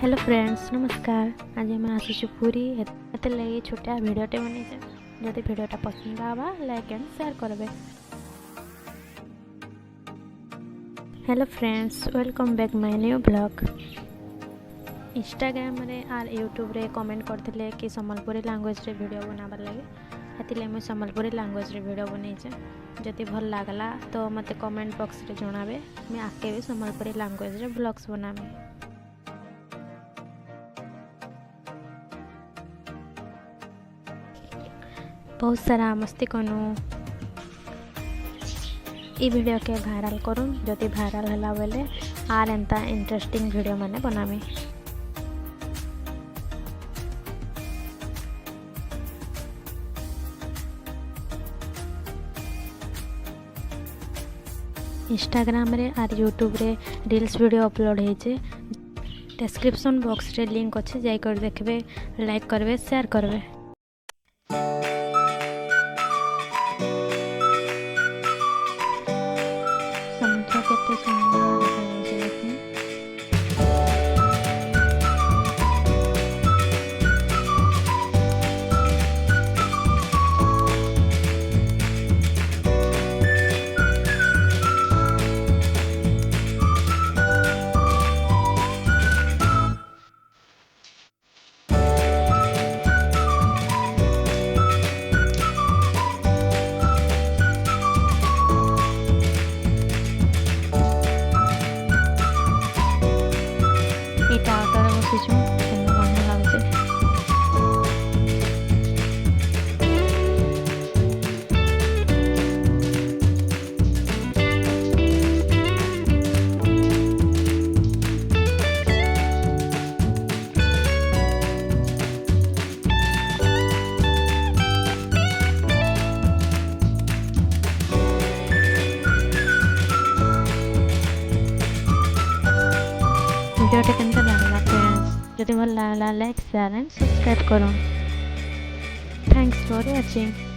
Hello friends नमस्कार। आज आम आसुचु पूरी एत लगे छोटा भिडटे बनी जदि भिडटा पसंद आवा लाइक एंड शेयर करबे। Hello friends welcome back my new blog. Instagram रे आर यूट्यूब रे कमेंट करथिले कि सम्बलपुरी लैंग्वेज रे वीडियो बनाबार लगे हेतिले मुझे सम्बलपुरी लैंग्वेज रे वीडियो बनईचे। जदि भल लागला तो मते कमेंट बॉक्स रे जणाबे, मैं आके भी सम्बलपुरी लैंग्वेज रे ब्लॉग्स बनाबे। बहुत सारा मस्ती करूँ ई वीडियो के भाइराल करूँ। जदि भाइराल हला बेले आर एंता इंटरेस्टिंग वीडियो माने बनामी। इंस्टाग्राम रे आर यूट्यूब रे रील्स वीडियो अपलोड होइचे। डिस्क्रिप्शन बॉक्स रे लिंक अच्छे जाकर देखबे, लाइक करबे, शेयर करबे। समुद्र केते सुंदर दिखाई देखिए। टावर बसीचु बढ़िया लगे। वीडियोटा केमता लागला फ्रेंड्स? जदि भल लागला लाइक शेयर एंड सब्सक्राइब करो। Thanks for watching.